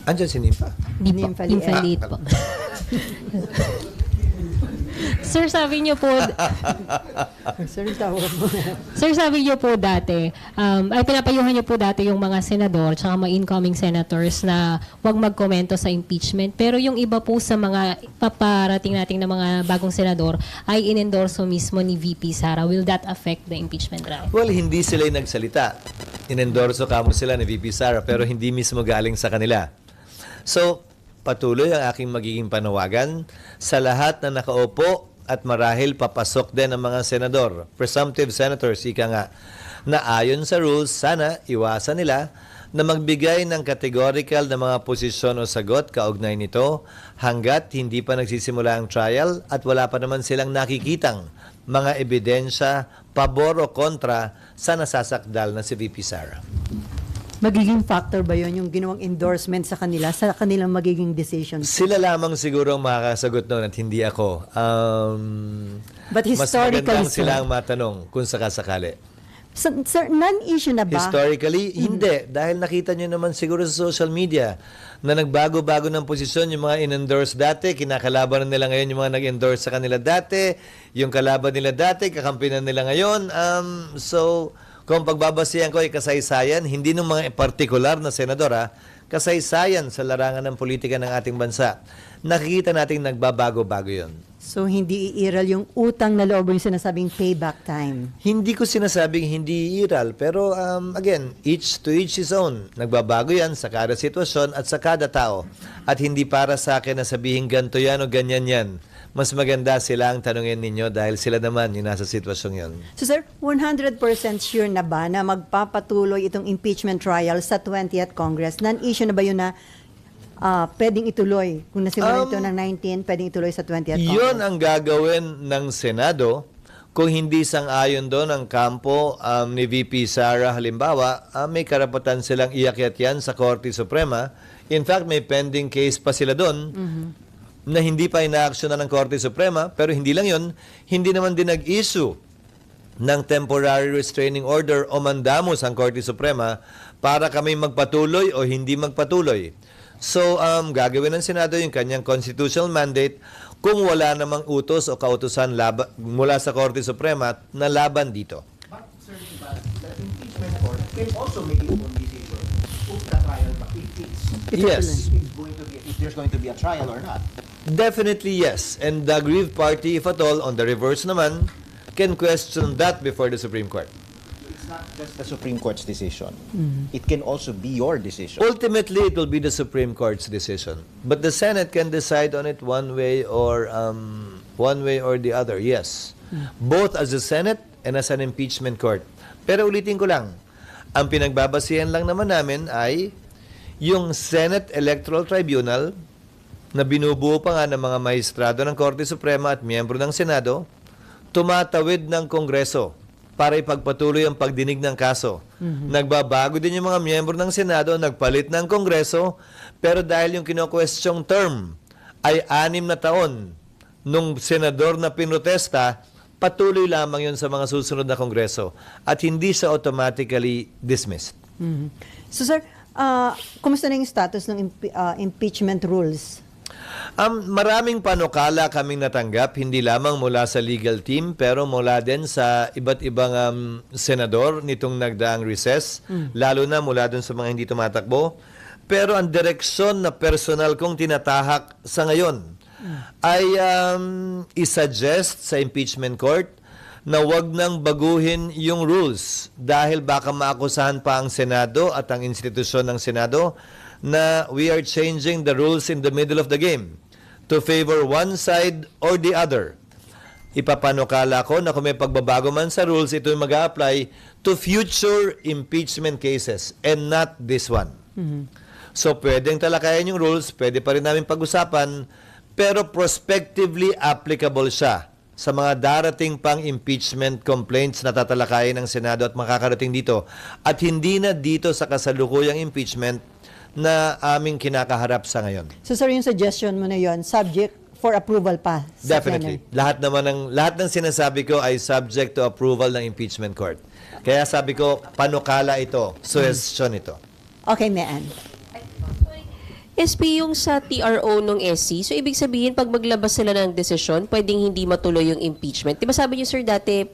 Andiyan si Nimpa. Nympha Liet. Nympha Liet po. Sir, sabi niyo po, Sir, tawag mo. Sir, sabi niyo po dati, ay pinapayuhan niyo po dati yung mga senador tsaka mga incoming senators na huwag magkomento sa impeachment. Pero yung iba po sa mga paparating nating na mga bagong senador ay inendorso mismo ni VP Sara. Will that affect the impeachment trial? Well, hindi sila yung nagsalita. Inendorso kamo sila ni VP Sara pero hindi mismo galing sa kanila. So, patuloy ang aking magiging panawagan sa lahat na nakaupo at marahil papasok din ang mga senador, presumptive senators, ika nga, na ayon sa rules, sana iwasan nila na magbigay ng categorical na mga posisyon o sagot kaugnay nito hanggat hindi pa nagsisimula ang trial at wala pa naman silang nakikitang mga ebidensya, pabor o kontra sa nasasakdal na si VP Sara. Magiging factor ba yun yung ginawang endorsement sa kanila sa kanilang magiging decision? Sila lamang siguro ang makakasagot noon at hindi ako. But Mas historically, magandang sir, sila ang matanong kung sakasakali. sir, non-issue na ba? Historically, hindi. Dahil nakita nyo naman siguro sa social media na nagbago-bago ng posisyon yung mga in-endorse dati, kinakalaban nila ngayon yung mga nag-endorse sa kanila dati, yung kalaban nila dati, kakampinan nila ngayon. So, kung pagbabasihan ko ay kasaysayan, hindi ng mga partikular na senador, kasaysayan sa larangan ng politika ng ating bansa. Nakikita natin nagbabago-bago yun. So, hindi iiral yung utang na loob yung sinasabing payback time. Hindi ko sinasabing hindi iiral, pero again, each to each his own. Nagbabago yan sa kada sitwasyon at sa kada tao. At hindi para sa akin na sabihin ganito yan o ganyan yan. Mas maganda sila ang tanungin ninyo dahil sila naman yung nasa sitwasyong yun. So, sir, 100% sure na ba na magpapatuloy itong impeachment trial sa 20th Congress? Non-issue na ba yun na pwedeng ituloy? Kung nasimula ito ng 19, pwedeng ituloy sa 20th Congress? Yun ang gagawin ng Senado kung hindi sang-ayon doon ang kampo ni VP Sara halimbawa, may karapatan silang iakyat yan sa Korte Suprema. In fact, may pending case pa sila doon na hindi pa ina-actionan ng Korte Suprema, pero hindi lang yun, hindi naman din nag-issue ng temporary restraining order o mandamos ang Korte Suprema para kami magpatuloy o hindi magpatuloy. So, gagawin ng Senado yung kanyang constitutional mandate kung wala namang utos o kautusan mula sa Korte Suprema na laban dito. But, sir, the impeachment court can also make its own decision if the trial, Yes. if there's going to be a trial or not. Definitely yes. And the aggrieved party, if at all, on the reverse naman, can question that before the Supreme Court. It's not just the Supreme Court's decision. It can also be your decision. Ultimately, it will be the Supreme Court's decision. But the Senate can decide on it one way or the other, yes. Both as a Senate and as an impeachment court. Pero ulitin ko lang, ang pinagbabasihan lang naman namin ay yung Senate Electoral Tribunal na binubuo pa nga ng mga maestrado ng Korte Suprema at miyembro ng Senado, tumatawid ng Kongreso para ipagpatuloy ang pagdinig ng kaso. Nagbabago din yung mga miyembro ng Senado, nagpalit ng Kongreso, pero dahil yung kino-questioning term ay 6 na taon nung senador na pinrotesta, patuloy lamang yun sa mga susunod na Kongreso at hindi siya automatically dismissed. So, sir, kumusta na yung status ng impeachment rules? Maraming panukala kaming natanggap, hindi lamang mula sa legal team, pero mula din sa iba't ibang senador nitong nagdaang recess, lalo na mula dun sa mga hindi tumatakbo. Pero ang direksyon na personal kong tinatahak sa ngayon ay isuggest sa impeachment court na wag nang baguhin yung rules dahil baka maakusahan pa ang Senado at ang institusyon ng Senado na we are changing the rules in the middle of the game to favor one side or the other. Ipapanukala ko na kung may pagbabago man sa rules, ito yung mag-a-apply to future impeachment cases and not this one. So, pwedeng talakayan yung rules, pwede pa rin namin pag-usapan, pero prospectively applicable siya sa mga darating pang impeachment complaints na tatalakayin ng Senado at makakarating dito. At hindi na dito sa kasalukuyang impeachment na aming kinakaharap sa ngayon. So, sir, yung suggestion mo na yon subject for approval pa sa Definitely. Senate? Lahat ng sinasabi ko ay subject to approval ng impeachment court. Kaya sabi ko, panukala ito, suggestion ito. Okay, Mean. SP yung sa TRO ng SC. So, ibig sabihin, pag maglabas sila ng desisyon, pwedeng hindi matuloy yung impeachment. Di ba sabi niyo, sir, dati,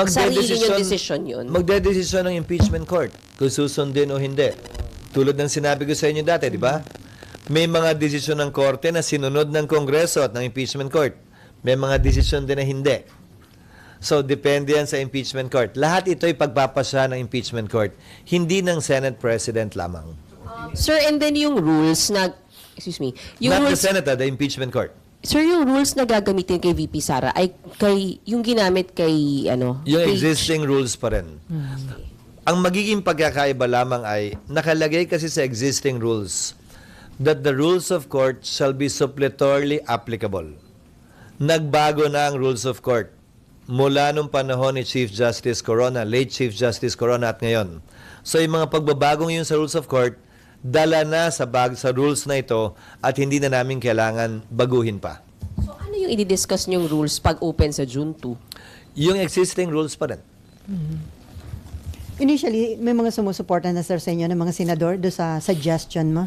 sarili yung desisyon yun? Magdedesisyon ng impeachment court kung susundin o hindi. Tulad ng sinabi ko sa inyo dati, di ba? May mga desisyon ng korte na sinunod ng Kongreso at ng impeachment court. May mga desisyon din na hindi. So, depende yan sa impeachment court. Lahat ito'y pagpapasya ng impeachment court, hindi ng Senate President lamang. Sir, and then yung rules na, excuse me, yung Not the rules, Senate, the impeachment court. sir, yung rules na gagamitin kay VP Sara ay yung ginamit kay, Yung kay- existing rules pa rin. Ang magiging pagkakaiba lamang ay nakalagay kasi sa existing rules that the rules of court shall be suppletorily applicable. Nagbago na ang rules of court mula nung panahon ni Chief Justice Corona, late Chief Justice Corona at ngayon. So yung mga pagbabagong yun sa rules of court, dala na sa rules na ito at hindi na namin kailangan baguhin pa. So, ano yung i-discuss niyong rules pag open sa June 2? Yung existing rules pa rin. Initially, may mga sumusuporta na sir sa inyo ng mga senador do sa suggestion mo?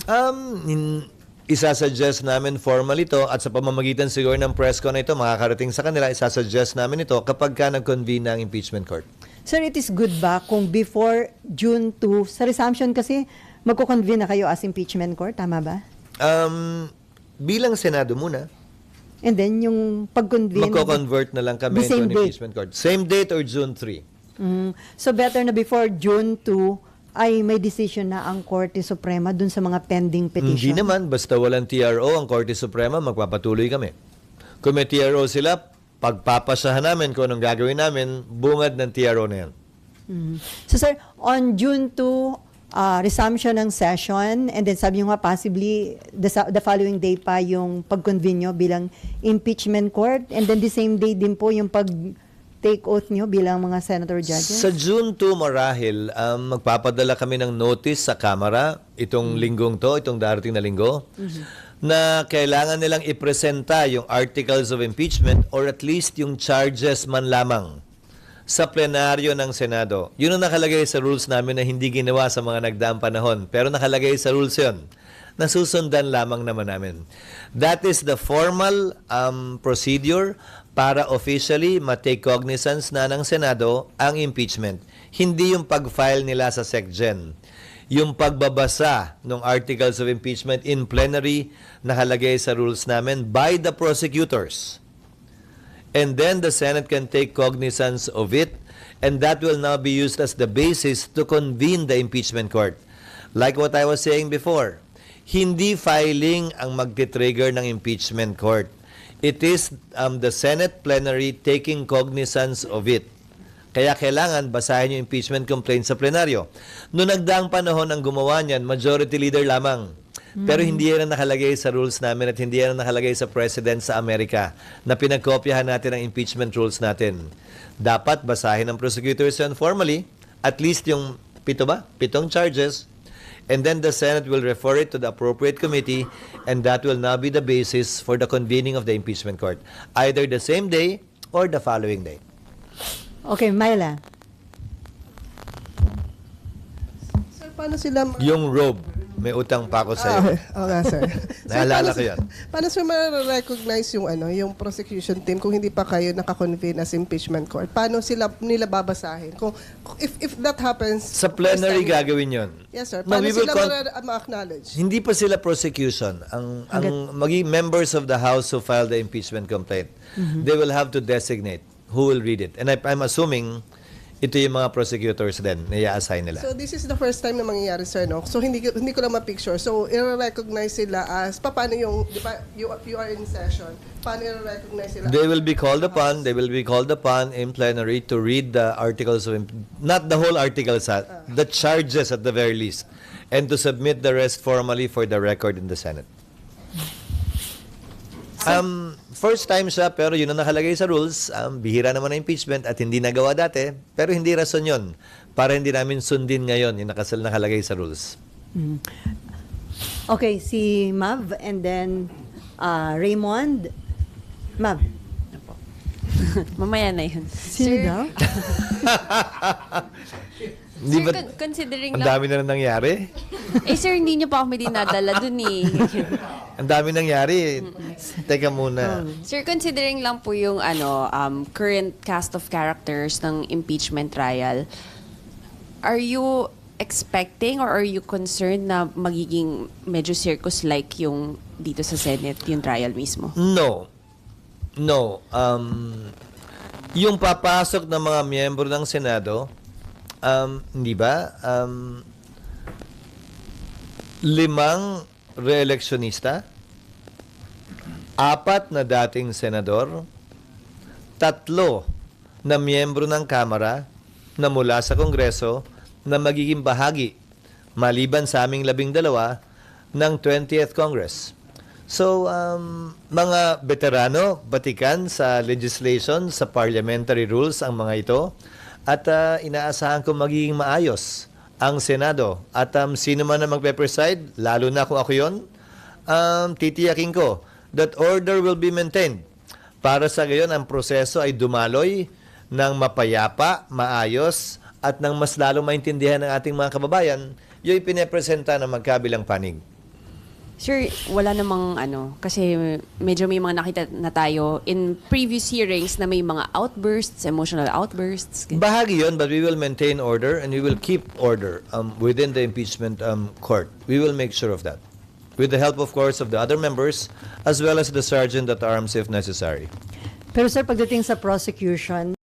Isasuggest namin formally ito at sa pamamagitan siguro ng press ko na ito, makakarating sa kanila, isasuggest namin ito kapag ka nag-convene ng impeachment court. Sir, it is good ba kung before June 2, sa resumption kasi, magko-convene na kayo as impeachment court, tama ba? Bilang Senado muna, And then, yung pag-convene... magko-convert na lang kami The into same an date. impeachment court. Same date or June 3? So, better na before June 2, ay may decision na ang Korte Suprema dun sa mga pending petition. Hindi naman, basta walang TRO, ang Korte Suprema, magpapatuloy kami. Kung may TRO sila, pagpapasahan namin kung anong gagawin namin, bungad ng TRO na yan. So, sir, on June 2, resumption ng session, and then sabi nyo nga possibly the following day pa yung pag-convene nyo bilang impeachment court, and then the same day din po yung pag-take oath nyo bilang mga senator judges? Sa June 2 marahil, magpapadala kami ng notice sa Kamara itong linggong to, itong darating na linggo, na kailangan nilang ipresenta yung articles of impeachment or at least yung charges man lamang sa plenaryo ng Senado. Yun ang nakalagay sa rules namin na hindi ginawa sa mga nagdaang panahon. Pero nakalagay sa rules yun. Nasusundan lamang naman namin. That is the formal procedure para officially matake cognizance na ng Senado ang impeachment. Hindi yung pag-file nila sa SecGen. Yung pagbabasa ng articles of impeachment in plenary nakalagay sa rules namin by the prosecutors. And then the Senate can take cognizance of it, and that will now be used as the basis to convene the impeachment court. Like what I was saying before, hindi filing ang magti-trigger ng impeachment court. It is the Senate plenary taking cognizance of it. Kaya kailangan basahin yung impeachment complaint sa plenaryo. Noong nagdaang panahon ang gumawa niyan, majority leader lamang. Pero hindi yan ang nakalagay sa rules namin at hindi yan ang nakalagay sa President sa Amerika na pinagkopyahan natin ang impeachment rules natin. Dapat basahin ng prosecutors yan formally, at least yung pitong charges, and then the Senate will refer it to the appropriate committee, and that will now be the basis for the convening of the impeachment court, either the same day or the following day. Okay, Myla. Sir, paano sila... Yung robe, may utang pa ako sa'yo. Okay, sir. Naalala ko yan. Paano sir ma-recognize yung prosecution team kung hindi pa kayo nakakonvene as impeachment court? Paano nila babasahin? Kung if that happens... Sa plenary first time- gagawin yon. Yes, sir. No, Paano we will sila ma-acknowledge? Hindi pa sila prosecution. Ang maging members of the House who filed the impeachment complaint, they will have to designate who will read it. And I'm assuming ito yung mga prosecutors din na i-assign nila. So this is the first time na mangyayari, sir, no? So hindi ko lang ma-picture. So i-recognize sila as paano yung, di ba, you are in session. Paano i-recognize sila? They will be called upon in plenary to read the articles of not the whole articles, the charges at the very least, and to submit the rest formally for the record in the Senate. First time siya, pero yun ang nakalagay sa rules. Bihira naman ang impeachment at hindi nagawa dati, pero hindi rason yun para hindi namin sundin ngayon yung nakalagay sa rules. Okay, si Mav, and then Raymond. Mav. Mamaya na yun. Sino daw? Di Sir, ba, considering ang lang, dami na nangyari? sir, hindi niyo pa kami dinadala dun eh. Ang dami nangyari. Teka muna. Sir, considering lang po yung current cast of characters ng impeachment trial, are you expecting or are you concerned na magiging medyo circus-like yung dito sa Senate, yung trial mismo? No. No. Yung papasok ng mga miyembro ng Senado, hindi ba? 5 re-electionista, 4 na dating senador, 3 na miyembro ng Kamara na mula sa Kongreso na magiging bahagi, maliban sa aming 12, ng 20th Congress. So, mga veterano, batikan sa legislation, sa parliamentary rules ang mga ito, at inaasahan ko magiging maayos ang Senado. At sino man na magpe-preside, lalo na kung ako yun, titiyakin ko that order will be maintained. Para sa gayon, ang proseso ay dumaloy ng mapayapa, maayos, at nang mas lalong maintindihan ng ating mga kababayan, yung ipinapresenta ng magkabilang panig. Sir, wala namang kasi medyo may mga nakita na tayo in previous hearings na may mga outbursts, emotional outbursts. Bahagi yun, but we will maintain order and we will keep order within the impeachment court. We will make sure of that. With the help, of course, of the other members as well as the sergeant at arms if necessary. Pero sir, pagdating sa prosecution,